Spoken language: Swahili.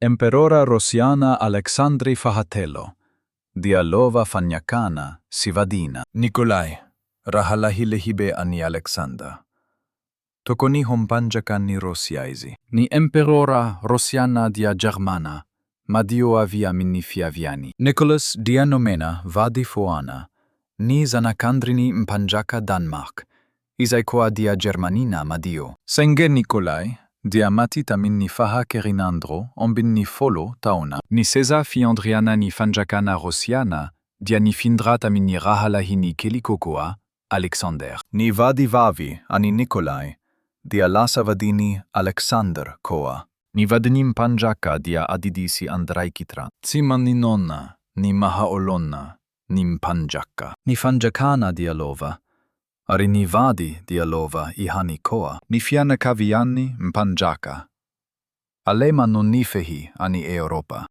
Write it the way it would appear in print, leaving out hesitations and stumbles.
Emperora Rosjana Aleksandri Fahatelo, Dialova Fanyakana Sivadina. Nikolai, rahalahilehibe ani Alexander. Tokoni hompanjakan ni Rosiaizi. Ni Emperora Rosjana dia Germana, Madio via minni fiaviani. Nicholas dianomena vadi foana, ni zanakandrini mpanjaka Danmark, isaikoa dia Germanina Madio. Senge Nikolai, diamati minni faha kerinandro, ombinni folo taona. Ni Cesa fiandriana ni fanjakana Rosiana, dia ni findrata minni rahalahini kelikokoa, Alexander. Ni vadi vavi ani Nikolai, dia lasavadini Alexander koa. Ni vadini mpanjaka dia adidisi Andraikitra. Tsima ni nonna, ni mahaolonna, ni mpanjaka. Ni fanjakana dialova, ari ni vadi dialova ihani koa. Ni fiana kaviani mpanjaka. Alema non nifehi ani Europa.